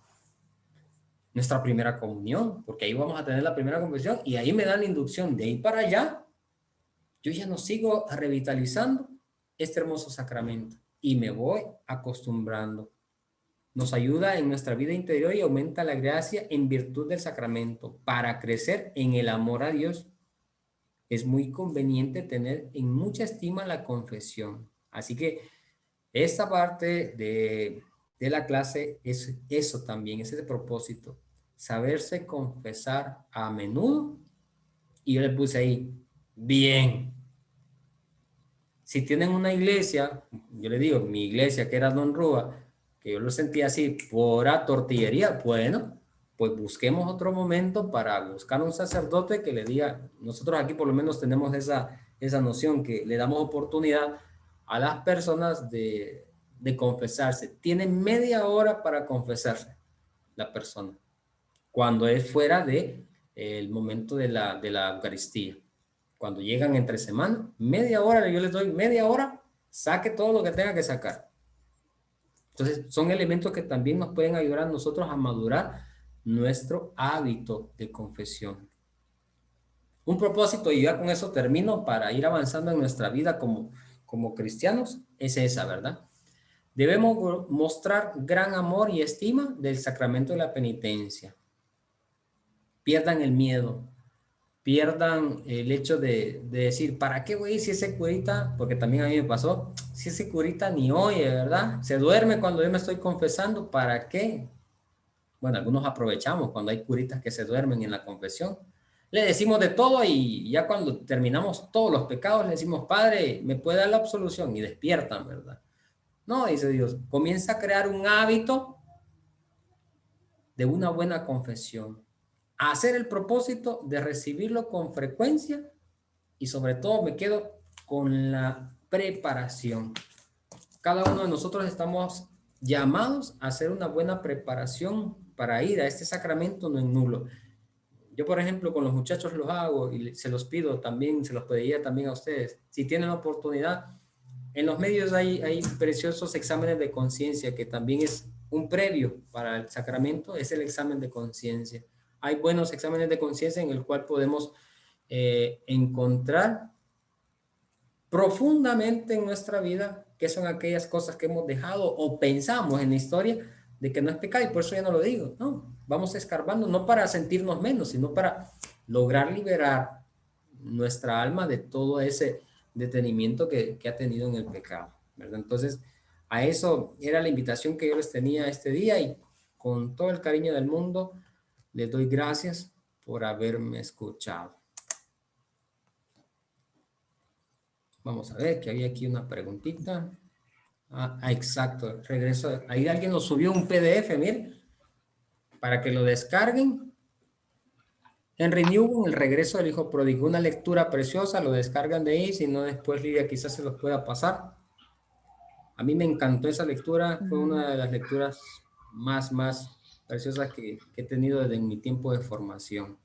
Speaker 2: nuestra primera comunión, porque ahí vamos a tener la primera confesión y ahí me dan la inducción de ahí para allá, yo ya no sigo revitalizando este hermoso sacramento y me voy acostumbrando. Nos ayuda en nuestra vida interior y aumenta la gracia en virtud del sacramento. Para crecer en el amor a Dios, es muy conveniente tener en mucha estima la confesión. Así que esta parte de la clase es eso también, es ese propósito. Saberse confesar a menudo. Y yo le puse ahí, bien. Si tienen una iglesia, yo le digo, mi iglesia que era Don Rúa, que yo lo sentía así, pura tortillería, bueno, pues busquemos otro momento para buscar un sacerdote que le diga, nosotros aquí por lo menos tenemos esa noción que le damos oportunidad a las personas de confesarse. Tienen media hora para confesarse la persona, cuando es fuera de el momento de la Eucaristía. Cuando llegan entre semana, media hora, yo les doy media hora, saque todo lo que tenga que sacar. Entonces, son elementos que también nos pueden ayudar a nosotros a madurar nuestro hábito de confesión. Un propósito, y ya con eso termino, para ir avanzando en nuestra vida como cristianos, es esa, ¿verdad? Debemos mostrar gran amor y estima del sacramento de la penitencia. Pierdan el miedo, pierdan el hecho de decir, ¿para qué voy si ese curita? Porque también a mí me pasó, si ese curita ni oye, ¿verdad? Se duerme cuando yo me estoy confesando, ¿para qué? Bueno, algunos aprovechamos cuando hay curitas que se duermen en la confesión. Le decimos de todo y ya cuando terminamos todos los pecados le decimos, Padre, ¿me puede dar la absolución? Y despiertan, ¿verdad? No, dice Dios, comienza a crear un hábito de una buena confesión. A hacer el propósito de recibirlo con frecuencia y sobre todo me quedo con la preparación. Cada uno de nosotros estamos llamados a hacer una buena preparación para ir a este sacramento no es nulo. Yo, por ejemplo, con los muchachos los hago y se los pido también, se los pediría también a ustedes. Si tienen la oportunidad, en los medios hay preciosos exámenes de conciencia, que también es un previo para el sacramento, es el examen de conciencia. Hay buenos exámenes de conciencia en el cual podemos encontrar profundamente en nuestra vida qué son aquellas cosas que hemos dejado o pensamos en la historia de que no es pecado, y por eso ya no lo digo. No, vamos escarbando, no para sentirnos menos, sino para lograr liberar nuestra alma de todo ese detenimiento que ha tenido en el pecado, ¿verdad? Entonces, a eso era la invitación que yo les tenía este día, y con todo el cariño del mundo les doy gracias por haberme escuchado. Vamos a ver, que había aquí una preguntita. Exacto, regreso. Ahí alguien nos subió un PDF, miren, para que lo descarguen. Henry Newman, El regreso del hijo pródigo, una lectura preciosa, lo descargan de ahí, si no después Lidia quizás se los pueda pasar. A mí me encantó esa lectura, fue una de las lecturas más preciosas que he tenido desde mi tiempo de formación.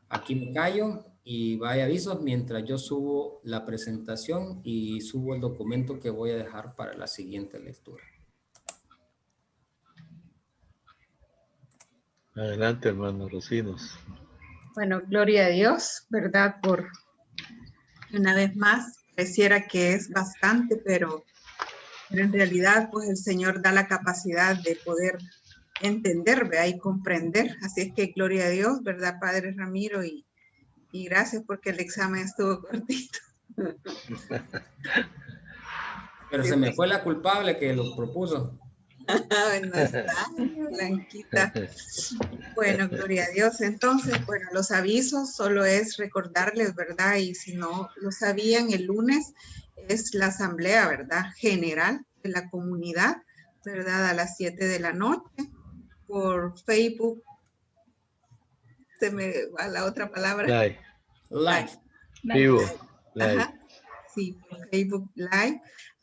Speaker 2: Aquí me callo y vaya avisos mientras yo subo la presentación y subo el documento que voy a dejar para la siguiente lectura.
Speaker 3: Adelante, hermano Rocinos.
Speaker 4: Bueno, gloria a Dios, ¿verdad? Por una vez más, pareciera que es bastante, pero en realidad, pues el Señor da la capacidad de poder entender, ¿verdad? Y comprender. Así es que gloria a Dios, ¿verdad, Padre Ramiro? Y gracias porque el examen estuvo cortito.
Speaker 2: Pero se me fue la culpable que lo propuso.
Speaker 4: No está, Blanquita. Bueno, gloria a Dios. Entonces, bueno, los avisos solo es recordarles, ¿verdad? Y si no lo sabían, el lunes es la asamblea, ¿verdad? General de la comunidad, ¿verdad? A las 7 de la noche por Facebook. Se me va la otra palabra.
Speaker 3: Live.
Speaker 2: Live.
Speaker 3: Vivo.
Speaker 4: Live.
Speaker 3: Live.
Speaker 4: Ajá. Sí, por Facebook Live.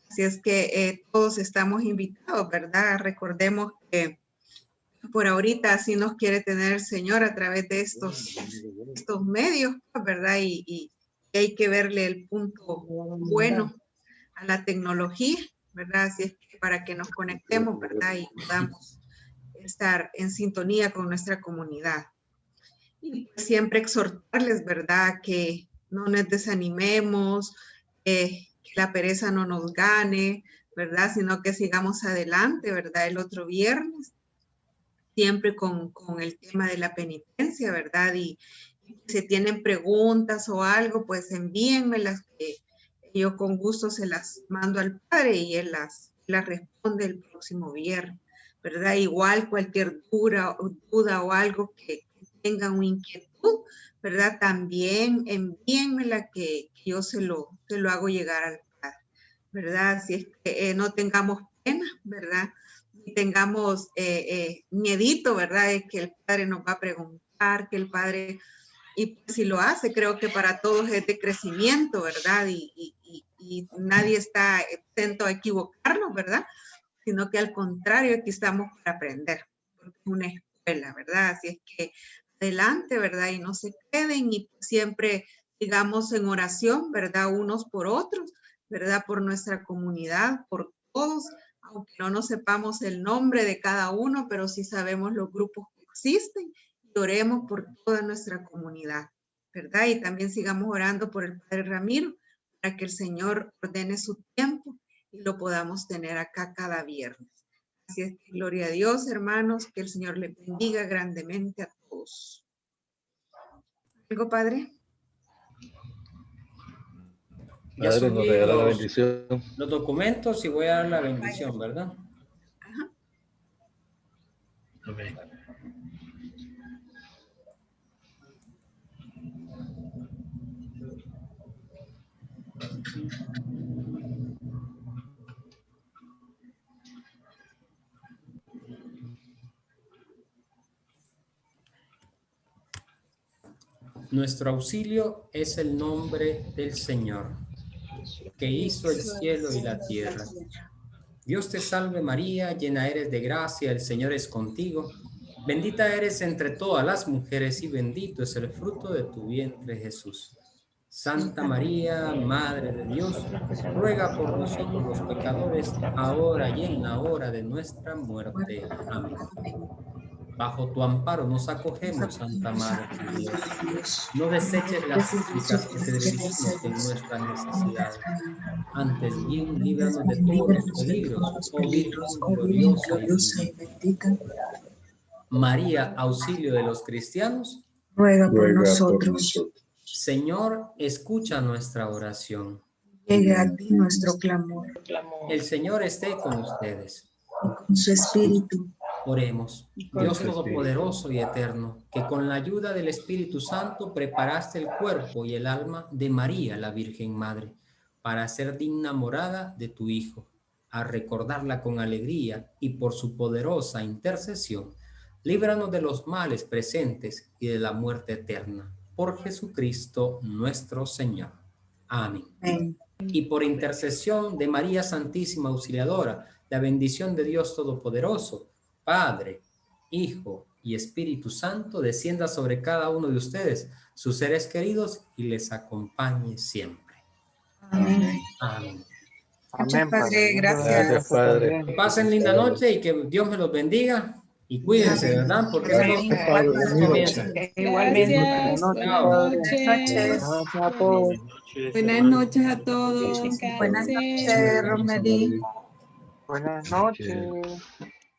Speaker 4: Así es que todos estamos invitados, ¿verdad? Recordemos que por ahorita así nos quiere tener el Señor a través de estos medios, ¿verdad? Y hay que verle el punto bueno a la tecnología, ¿verdad? Así es que para que nos conectemos, ¿verdad? Y podamos estar en sintonía con nuestra comunidad. Y siempre exhortarles, ¿verdad? Que no nos desanimemos, que la pereza no nos gane, ¿verdad? Sino que sigamos adelante, ¿verdad? El otro viernes, siempre con el tema de la penitencia, ¿verdad? Y si tienen preguntas o algo, pues envíenmelas, que yo con gusto se las mando al Padre y Él las responde el próximo viernes, ¿verdad? Igual cualquier duda o algo que tengan una inquietud, ¿verdad? También envíenmela, que yo se lo hago llegar al Padre, ¿verdad? Si es que no tengamos pena, ¿verdad? Y tengamos miedito, ¿verdad? De que el Padre nos va a preguntar, que el Padre, y pues, si lo hace, creo que para todos es de crecimiento, ¿verdad? Y nadie está exento a equivocarnos, ¿verdad? Sino que al contrario, aquí estamos para aprender, porque es una escuela, ¿verdad? Así es que adelante, ¿verdad? Y no se queden, y siempre sigamos en oración, ¿verdad? Unos por otros, ¿verdad? Por nuestra comunidad, por todos, aunque no nos sepamos el nombre de cada uno, pero sí sabemos los grupos que existen, y oremos por toda nuestra comunidad, ¿verdad? Y también sigamos orando por el Padre Ramiro, para que el Señor ordene su tiempo y lo podamos tener acá cada viernes. Así es que gloria a Dios, hermanos, que el Señor les bendiga grandemente a todos. ¿Algo, Padre?
Speaker 2: Ya
Speaker 3: Padre, nos regala la bendición.
Speaker 2: los documentos y voy a dar la bendición, ¿verdad?
Speaker 4: Ajá.
Speaker 3: Amén.
Speaker 2: Nuestro auxilio es el nombre del Señor, que hizo el cielo y la tierra. Dios te salve María, llena eres de gracia, el Señor es contigo. Bendita eres entre todas las mujeres y bendito es el fruto de tu vientre, Jesús. Santa María, Madre de Dios, ruega por nosotros los pecadores, ahora y en la hora de nuestra muerte. Amén. Bajo tu amparo nos acogemos, Santa Madre de Dios. No deseches las súplicas que te dirigimos en nuestras necesidades. Antes bien, líbranos de todos los peligros, oh Virgen gloriosa y bendita. María, auxilio de los cristianos,
Speaker 5: ruega por nosotros.
Speaker 2: Señor, escucha nuestra oración.
Speaker 5: Llegue a ti nuestro clamor.
Speaker 2: El Señor esté con ustedes.
Speaker 5: Con su espíritu.
Speaker 2: Oremos. Dios Todopoderoso y Eterno, que con la ayuda del Espíritu Santo preparaste el cuerpo y el alma de María, la Virgen Madre, para ser digna morada de tu Hijo. A recordarla con alegría y por su poderosa intercesión, líbranos de los males presentes y de la muerte eterna. Por Jesucristo nuestro Señor. Amén.
Speaker 5: Amén.
Speaker 2: Y por intercesión de María Santísima Auxiliadora, la bendición de Dios Todopoderoso, Padre, Hijo y Espíritu Santo, descienda sobre cada uno de ustedes, sus seres queridos, y les acompañe siempre.
Speaker 5: Amén.
Speaker 2: Amén.
Speaker 4: Muchas, Padre, gracias.
Speaker 3: Gracias, Padre.
Speaker 2: Que pasen linda noche y que Dios me los bendiga. Y cuídense, ¿verdad? Porque eso comienza.
Speaker 4: Igualmente.
Speaker 6: Buenas noches.
Speaker 7: Buenas noches a todos.
Speaker 5: Buenas noches, Romedy.
Speaker 6: Buenas noches.